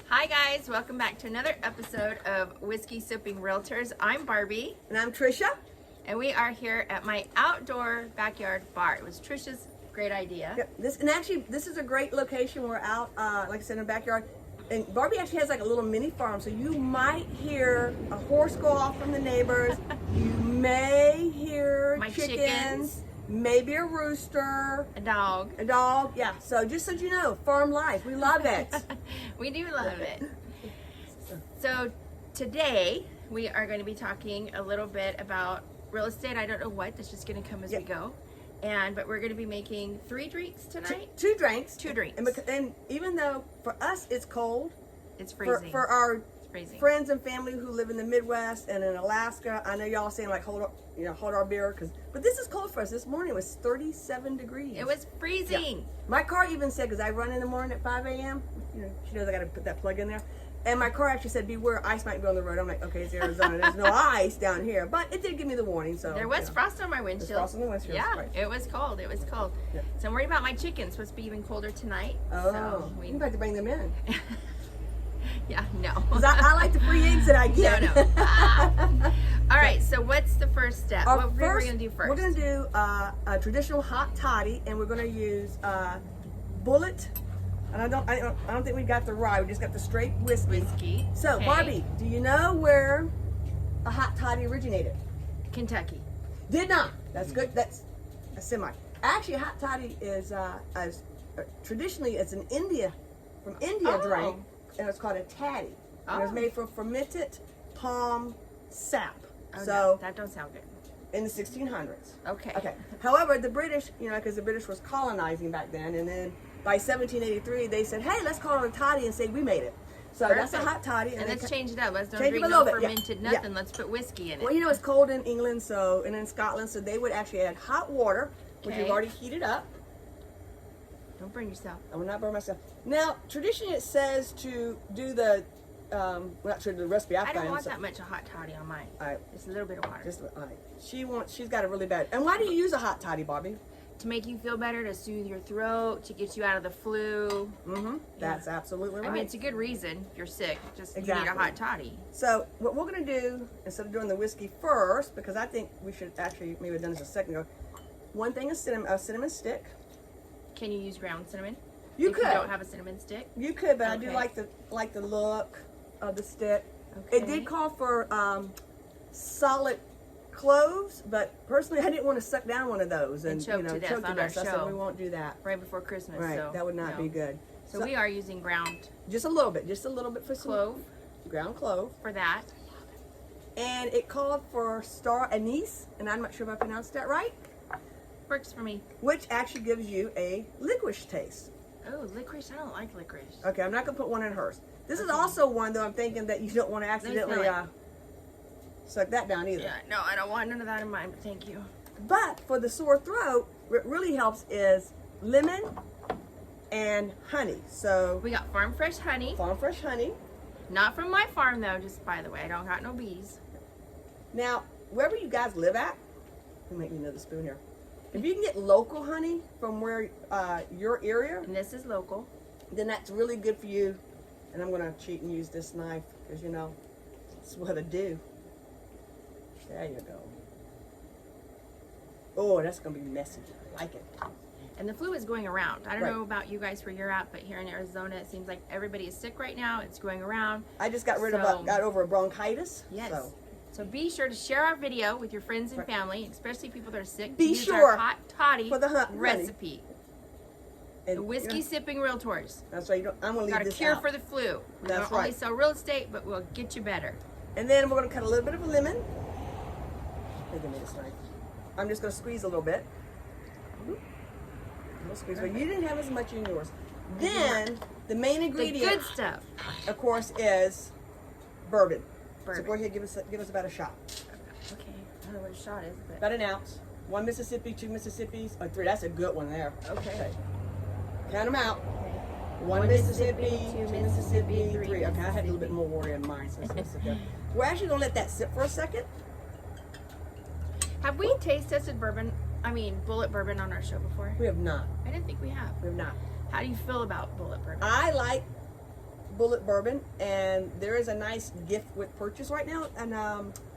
Hi guys, welcome back to another episode of Whiskey Sipping Realtors. I'm Barbie. And I'm Trisha. And we are here at my outdoor backyard bar. It was Trisha's great idea. Yep. This is a great location. We're out, like I said, in the backyard. And Barbie actually has like a little mini farm, so you might hear a horse go off from the neighbors. You may hear My chickens, maybe a rooster, A dog. a dog. Yeah, so just so you know, farm life, we love it. We do love it. So today we are going to be talking a little bit about real estate. I don't know what, that's just going to come as we go. But we're going to be making 3 drinks tonight. Two drinks. 2 drinks. And even though for us it's cold, It's freezing. for our It's freezing. friends and family who live in the Midwest and in Alaska, I know y'all saying like hold our beer, but this is cold for us. This morning it was 37 degrees. It was freezing. Yeah. My car even said, because I run in the morning at 5 a.m. She knows I got to put that plug in there. And my car actually said, beware, ice might be on the road. I'm like, okay, it's Arizona. There's no ice down here. But it did give me the warning. So There was frost on my windshield. Frost on the windshield. Yeah, Right. it was cold. It was cold. Yeah. So I'm worried about my chickens. Supposed to be even colder tonight. Oh, So you have to bring them in. Yeah, no. Because I like the free eggs that I get. No. All right, so what's the first step? What are we going to do first? We're going to do a traditional hot toddy, and we're going to use bullet. And I don't think we got the rye. We just got the straight whiskey. So, Okay. Barbie, do you know where a hot toddy originated? Kentucky. Did not. That's good. That's a semi. Actually, a hot toddy is traditionally it's an India drink, and it's called a toddy. And it's made from fermented palm sap. Oh, So no, that don't sound good. in the 1600s. Okay. Okay. However, the British, because the British was colonizing back then, and then by 1783 they said, hey, let's call it a toddy and say we made it. So that's a hot toddy. And let's change it up. Let's don't change it drink a no little bit, yeah. fermented Yeah. nothing. Let's put whiskey in it. Well, it's cold in England, and in Scotland, so they would actually add hot water, which we've already heated up. Don't burn yourself. I will not burn myself. Now, traditionally it says to do the, we're not sure the recipe I don't want that much of hot toddy on mine. All right. Just a little bit of water. All right. She's got it really bad. And why do you use a hot toddy, Barbie? To make you feel better, to soothe your throat, to get you out of the flu. Mm-hmm. That's absolutely right. I mean, it's a good reason if you're sick. Just you need Exactly. a hot toddy. So what we're going to do, instead of doing the whiskey first, because I think we should actually maybe have done this a second ago, 1 thing is a cinnamon stick. Can you use ground cinnamon? You if could. you don't have a cinnamon stick? You could, but I do Okay. like the look of the stick. Okay. It did call for solid cloves, but personally I didn't want to suck down one of those and choke to death choke to on our death. So I said show. we won't do that. Right before Christmas. Right, So, that would not no. be good. So we are using ground just a little bit for some clove ground clove. for that. And it called for star anise, and I'm not sure if I pronounced that right, Works for me. which actually gives you a licorice taste. Oh, licorice. I don't like licorice. Okay, I'm not gonna put one in hers. This is also one though I'm thinking that you don't want to accidentally smell it. suck that down either. Yeah, no, I don't want none of that in mine, but thank you. But for the sore throat, what really helps is lemon and honey. So We got farm fresh honey. farm fresh honey. Not from my farm though, just by the way. I don't got no bees. Now, wherever you guys live at, let me make me another spoon here. If you can get local honey from where your area, And this is local. then that's really good for you. And I'm gonna cheat and use this knife because it's what I do. There you go. Oh, that's gonna be messy. I like it. And the flu is going around. I don't Right. know about you guys where you're at, but here in Arizona, it seems like everybody is sick right now. It's going around. I just got got over a bronchitis. Yes. So be sure to share our video with your friends and family, especially people that are sick. Be Use sure our hot toddy for the honey. recipe. And, The whiskey sipping realtors. that's right. I'm gonna leave Got a this cure out. for the flu. We That's don't only right. sell real estate, but we'll get you better. And then we're gonna cut a little bit of a lemon. Hey, give me this knife. I'm just gonna squeeze a little bit. A little squeeze, but you didn't have as much in yours. Then the main The ingredient, good stuff. of course, is bourbon. So Bourbon. go ahead, give us about a shot. Okay. I don't know what a shot is, but About an ounce. 1 Mississippi, 2 Mississippis, or 3. That's a good one there. okay. Count them out. One One Mississippi, Mississippi, 2 Mississippi, 3. 3 Okay, I had a little bit more water in mine, so it's sit there. We're actually gonna let that sit for a second. Have we taste tested bourbon? I mean, bullet bourbon on our show before? We have not. I didn't think we have. We have not. How do you feel about bullet bourbon? I like bullet bourbon, and there is a nice gift with purchase right now. And I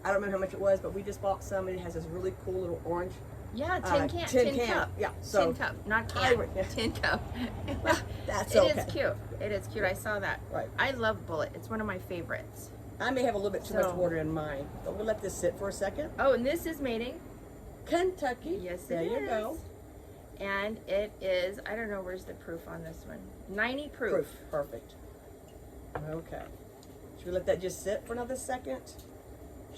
don't remember how much it was, but we just bought some, and it has this really cool little orange. Yeah, tin cup. Yeah, so tin cup, not can. yeah. Tin cup. That's It okay. is cute. It is cute. I saw that. Right. I love bullet. It's one of my favorites. I may have a little bit too much So- water in mine, but we'll let this sit for a second. Oh, and this is made in Kentucky. Yes, there it you is. go. And it is, I don't know, where's the proof on this one? 90 proof. Perfect. Okay. Should we let that just sit for another second?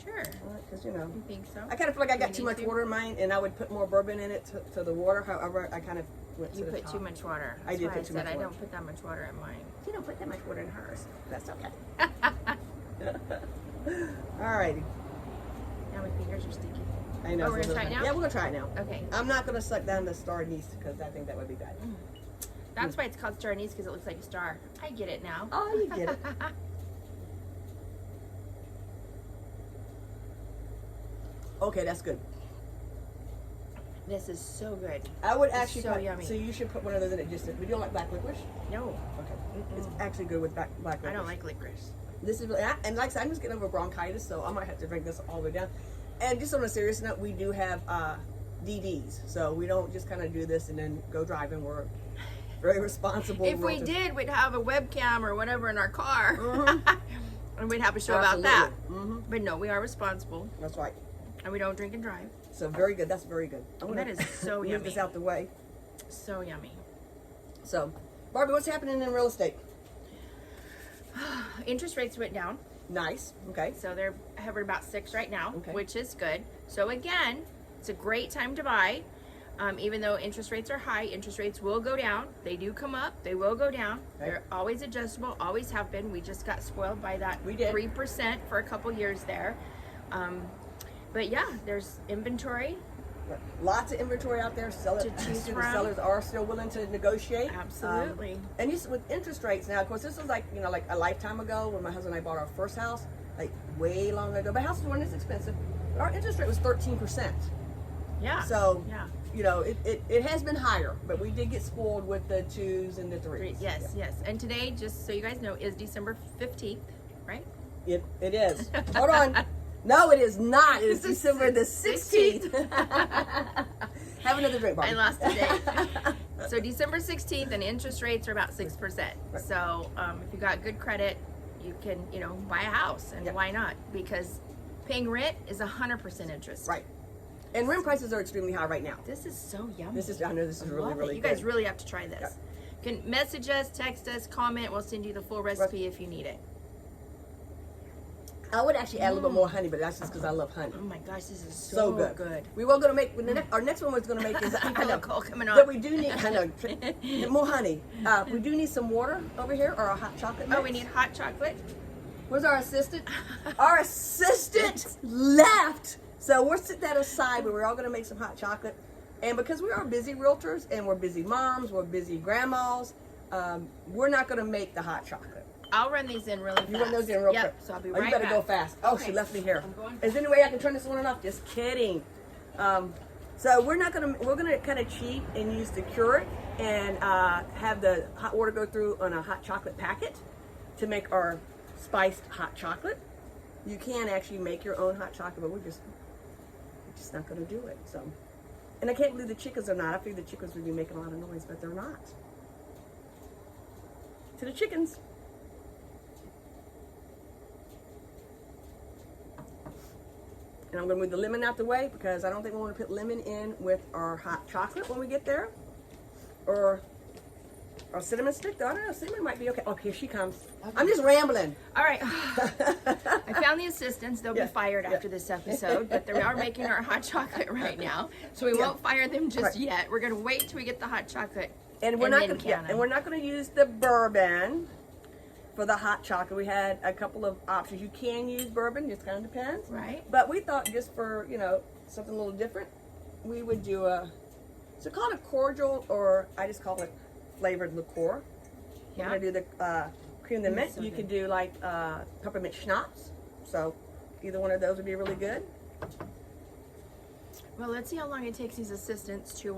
Sure. Because, you know, You think so? I kind of feel like I got You too need much to? water in mine, and I would put more bourbon in it to the water. However, I kind of went You to the put top. too much water. I That's did why put too I said much I water. don't put that much water in mine. You don't put that much water in hers. That's okay. Alrighty. Now my fingers are sticky. I know. Oh, we're so gonna try it now? Yeah, we're gonna try it now. Okay. I'm not gonna suck down the star anise because I think that would be bad. That's why it's called star anise, because it looks like a star. I get it now. Oh, you get it. Okay, that's good. This is so good. I would actually so put, yummy. so you should put one of those in it. Just, we don't like black licorice. No, Okay, it's actually good with black licorice. I don't like licorice. This is really, and like I said, I'm just getting over bronchitis, so I might have to drink this all the way down. And just on a serious note, we do have DDs, so we don't just kind of do this and then go driving. We're very responsible. If we realtors. did, we'd have a webcam or whatever in our car. and we'd have a show about Absolutely. that. Mm-hmm. But no, we are responsible, That's right. and we don't drink and drive. So very good. That's very good. I'm That is so move yummy. this out the way. So yummy. So, Barbie, what's happening in real estate? Interest rates went down, Nice. Okay. so they're hovering about 6 right now, Okay. which is good. So again, it's a great time to buy. Even though interest rates are high, interest rates will go down. They do come up. They will go down. Okay. They're always adjustable. Always have been. We just got spoiled by that We did. 3% for a couple years there. But yeah, there's inventory. Lots of inventory out there. To choose The from. sellers are still willing to negotiate. Absolutely. And you, with interest rates now, of course, this was like, you know, like a lifetime ago when my husband and I bought our first house, like way long ago. But houses weren't as expensive. Our interest rate was 13%. Yeah. So, yeah. you know, it has been higher, but we did get spoiled with the 2s and the 3s. Yes, yes. And today, just so you guys know, is December 15th, right? It is. Hold on. No, it is not. It is It's the December the 16th. Have another drink, Barbie. I lost a day. So December 16th, and interest rates are about 6%. So if you got good credit, you can, you know, buy a house, and Yep. why not? Because paying rent is 100% interest. Right. And rent prices are extremely high right now. This is so yummy. I know this is I really, love it. really You good. guys really have to try this. You can message us, text us, comment. We'll send you the full recipe if you need it. I would actually add a little bit more honey, but that's just because I love honey. Oh my gosh, this is So so, good. We were going to make, our next one was going to make is, I feel a cold coming on. but we do need, I know, more honey. We do need some water over here, or a hot chocolate mix. Oh, we need hot chocolate. Where's our assistant? Our assistant left. So we'll sit that aside, but we're all going to make some hot chocolate. And because we are busy realtors and we're busy moms, we're busy grandmas, we're not going to make the hot chocolate. I'll run these in really fast. You run those in real quick. Yep, so I'll be Oh, right you better back. go fast. Oh, Okay. she left me here. I'm going Is there any way I can turn this one off? Just kidding. So we're gonna kind of cheat and use the Keurig and have the hot water go through on a hot chocolate packet to make our spiced hot chocolate. You can actually make your own hot chocolate, but we're just not gonna do it. So, and I can't believe the chickens are not. I figured the chickens would be making a lot of noise, but they're not. To the chickens. And I'm going to move the lemon out the way because I don't think we want to put lemon in with our hot chocolate when we get there. Or our cinnamon stick. I don't know. Cinnamon might be okay. Oh, here she comes. Okay. I'm just rambling. All right. I found the assistants. They'll Yeah, be fired yeah. after this episode, but they are making our hot chocolate right now. So we won't fire them just Right. yet. We're going to wait till we get the hot chocolate. And we're And not then gonna, can yeah, them. and we're not going to use the bourbon for the hot chocolate. We had a couple of options. You can use bourbon. Just kind of depends. Right. But we thought just for, you know, something a little different, we would do so call it a cordial, or I just call it flavored liqueur. We're Yeah. going to do the cream of the mint. so You good. could do like peppermint schnapps. So either one of those would be really good. Well, let's see how long it takes these assistants to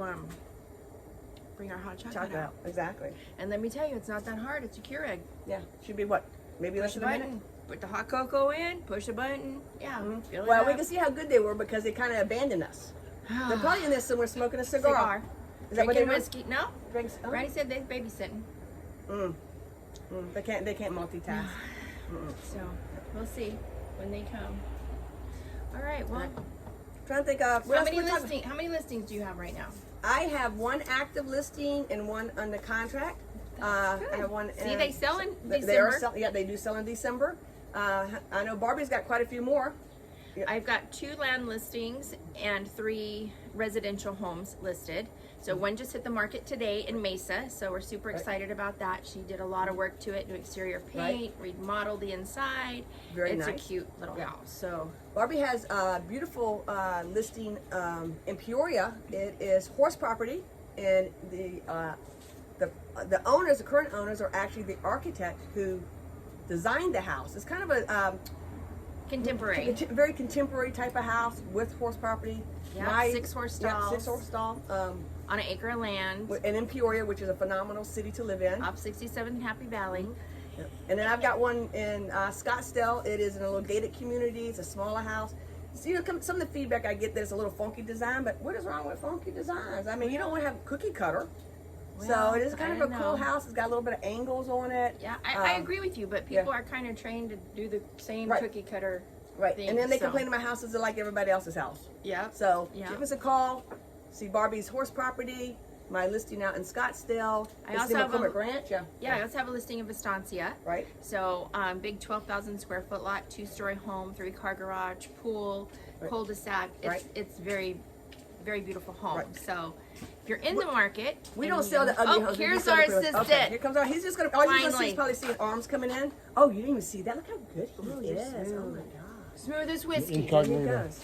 bring our hot chocolate Chocolate out. out. Exactly. And let me tell you, it's not that hard. It's a Keurig. Yeah. Should be what? Maybe less Push a than a minute. button. Put the hot cocoa in. Push a button. Yeah. Fill it Well, we up. can see how good they were because they kind of abandoned us. They're probably in this somewhere smoking a cigar. Is that what Drinking they're whiskey. No. Drinks? Oh. Granny said they're babysitting. They can't multitask. So we'll see when they come. All right. Well, Trying to think of how many listings do you have right now? I have one active listing and one under contract. I have one. See, they sell in They December. yeah, they do sell in December. I know Barbie's got quite a few more. I've got 2 land listings and 3 residential homes listed. So one just hit the market today in Mesa, so we're super excited about that. She did a lot of work to it, new exterior paint, remodeled the inside. Very it's nice. a cute little house. So Barbie has a beautiful listing in Peoria. It is horse property, and the owners, the current owners, are actually the architect who designed the house. It's kind of a contemporary. very contemporary type of house with horse property. Yeah, 6 horse stalls. Yeah, 6 horse stall. On an acre of land. And in Peoria, which is a phenomenal city to live in. Off 67 Happy Valley. And then I've got one in Scottsdale. It is in a little gated community. It's a smaller house. So, some of the feedback I get, there's a little funky design, but what is wrong with funky designs? I mean, you don't want to have cookie cutter. Well, so it is kind of a cool house. It's got a little bit of angles on it. Yeah, I agree with you, but people are kind of trained to do the same cookie cutter thing. And then they complain my houses are like everybody else's house. Yeah. So give us a call. See Barbie's horse property. My listing out in Scottsdale. I also have a Ranch. Yeah, I also have a listing of Estancia. Right. So big 12,000 square foot lot, 2-story home, 3-car garage, pool, cul-de-sac. It's very, very beautiful home. So if you're in the market, we don't sell the ugly homes. Here's our assistant. Okay, here comes our. He's just gonna. All you're gonna see Finally. is probably seeing arms coming in. Oh, you didn't even see that. Look how good he is. smooth. Oh my gosh. Smooth as whiskey. There he goes.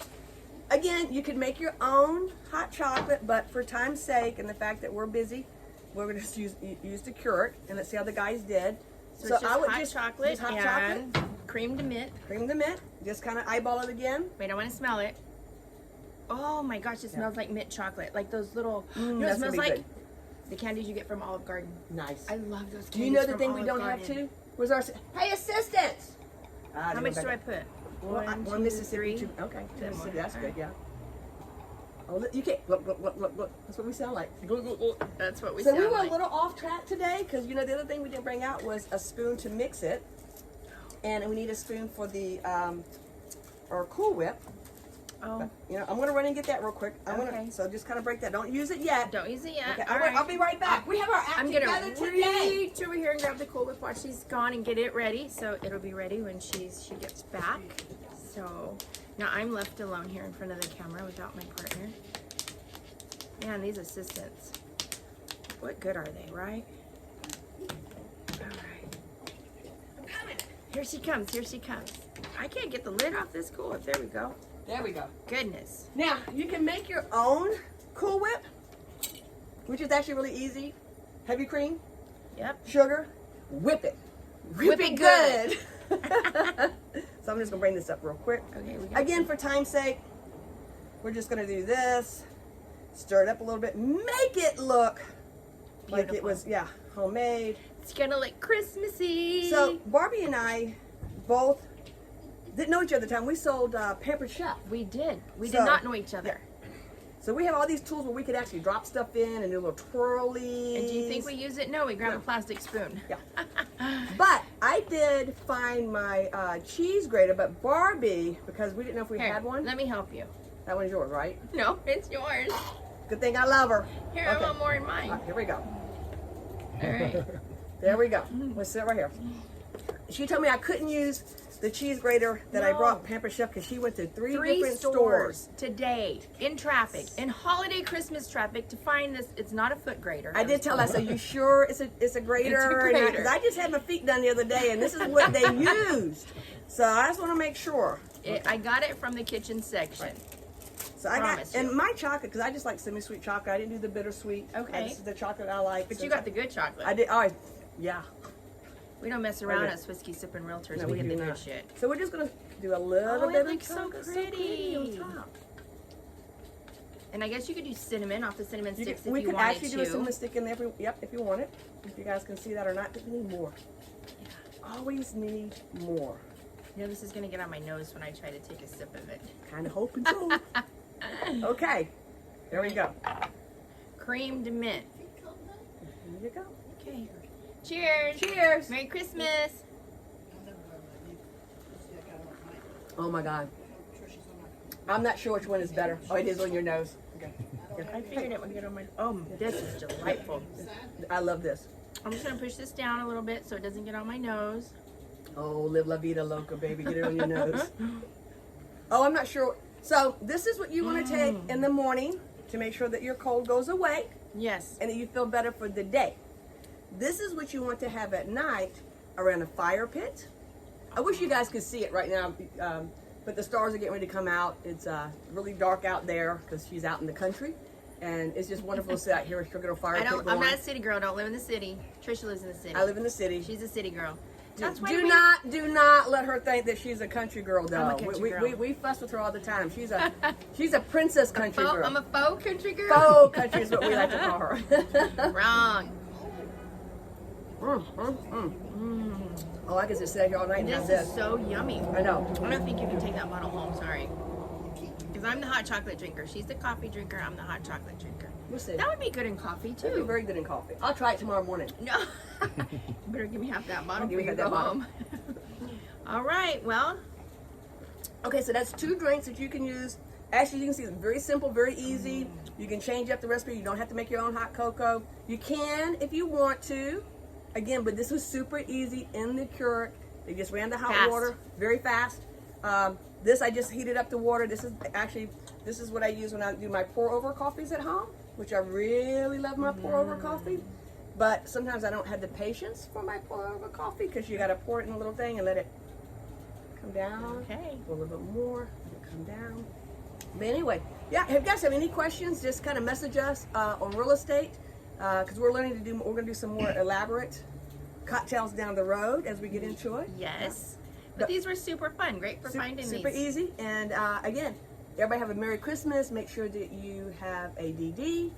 Again, you can make your own hot chocolate, but for time's sake and the fact that we're busy, we're going to just use the Keurig, and let's see how the guys did. So it's just I would hot just chocolate use hot and chocolate, cream to mint. cream the mint, just kind of eyeball it again. Wait, I want to smell it. Oh my gosh, it smells like mint chocolate. Like those little, you know, it that's smells gonna be like good. the candies you get from Olive Garden. Nice. I love those candies. Do you know the from thing we Olive don't Garden. have too? Where's our? Hey, assistants! How much do I put? One Mississippi. 3. Okay, Then Mississippi. one. That's All good. right. Yeah. Oh, you can't. Look. That's what we sound like. That's what we So sound we were like. a little off track today because the other thing we didn't bring out was a spoon to mix it, and we need a spoon for the or Cool Whip. Oh, But, I'm gonna run and get that real quick. Okay. So just kind of break that. Don't use it yet. don't use it yet. Okay. All right. I'll be right back. We have our act I'm gonna together today. reach over here and grab the Cool Whip while she's gone and get it ready, so it'll be ready when she gets back. So now I'm left alone here in front of the camera without my partner. Man, these assistants, what good are they, right? All right. I'm coming. Here she comes. Here she comes. I can't get the lid off this Cool Whip. There we go. There we go. Goodness. Now you can make your own Cool Whip, which is actually really easy. Heavy cream, Yep. sugar, whip it. Whip it good. So I'm just gonna bring this up real quick. Okay. We got Again, for time's sake, we're just gonna do this. Stir it up a little bit. Make it look like it was, homemade. It's gonna look Christmassy. So Barbie and I both didn't know each other at the time. We sold Pampered Chef. we did. We So, did not know each other. So we have all these tools where we could actually drop stuff in and do little twirlies. And do you think we use it? No, we grab No. a plastic spoon. Yeah. But I did find my cheese grater, but Barbie, because we didn't know if we Here, had one. let me help you. That one's yours, right? No, it's yours. Good thing I love her. Here, I want more in mine. Here we go. All right. There we go. We'll sit right here. She told me I couldn't use the cheese grater that I No. brought Pampered Chef because she went to three 3 different stores today in traffic, in holiday Christmas traffic, to find this. It's not a foot grater. I did tell her, I said, you sure it's a grater? It's a grater. Because I just had my feet done the other day and this is what they used. So I just want to make sure. I got it from the kitchen section. So I got, Promise you. and my chocolate, because I just like semi-sweet chocolate. I didn't do the bittersweet. Okay. This is the chocolate I like. But So you got the good chocolate. I did, yeah. We don't mess around Okay. as whiskey sipping realtors. No, we we get the do good not. shit. So we're just going to do a little Oh, bit it of looks so chocolate. pretty. on top. And I guess you could do cinnamon off the cinnamon sticks if you we wanted could actually to. do a cinnamon stick in there. If you want it. If you guys can see that or not, we need more. Yeah. Always need more. You know, this is gonna get on my nose when I try to take a sip of it. Kind of hoping so. Okay, there we go. Creamed mint. There you go. Okay. Cheers. Cheers. Merry Christmas. Oh my God. I'm not sure which one is better. Oh, it is on your nose. Okay. I figured it would get on my. Oh, this is delightful. I love this. I'm just gonna push this down a little bit so it doesn't get on my nose. Oh, live la vida loca, baby. Get it on your nose. Oh, I'm not sure. So this is what you want to take in the morning to make sure that your cold goes away Yes. and that you feel better for the day. This is what you want to have at night around a fire pit. I wish you guys could see it right now, but the stars are getting ready to come out. It's really dark out there because she's out in the country, and it's just wonderful to sit out here with your little fire pit going. I'm not a city girl. I don't live in the city. Trisha lives in the city. I live in the city. She's a city girl. That's why Do not let her think that she's a country girl, though. I'm a country girl. We fuss with her all the time. She's a princess country girl. I'm a faux country girl. Faux country is what we like to call her. Wrong. Oh, I could just sit here all night and have This this. is so yummy. I know. I don't think you can take that bottle home. Sorry. Because I'm the hot chocolate drinker. She's the coffee drinker. I'm the hot chocolate drinker. We'll see. That would be good in coffee too. It'd be very good in coffee. I'll try it tomorrow morning. No. You better give me half that bottle I'll give before you you half go that bottle. home. All right. Well, Okay, so that's 2 drinks that you can use. Actually, you can see it's very simple, very easy. You can change up the recipe. You don't have to make your own hot cocoa. You can if you want to. Again, but this was super easy in the Keurig. They just ran the hot Fast. water very fast. This I just heated up the water. This is what I use when I do my pour over coffees at home, which I really love my pour over coffee. But sometimes I don't have the patience for my pour over coffee because you got to pour it in a little thing and let it come down. okay. A little bit more, let it come down. But anyway, yeah, if you guys have any questions, just kind of message us on real estate because we're going to do some more elaborate cocktails down the road as we get into it. Yes. But these were super fun. Great for finding Super these. easy. And again, everybody have a Merry Christmas. Make sure that you have a DD.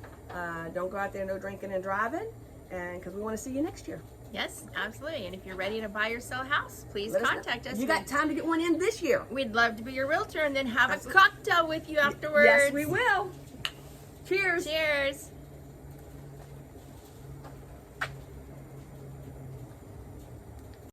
Don't go out there no drinking and driving. And because we want to see you next year. Yes, absolutely. And if you're ready to buy or sell a house, please Let us know. contact us. You got time to get one in this year. We'd love to be your realtor and then have Absolutely. a cocktail with you afterwards. Yes, we will. Cheers. Cheers.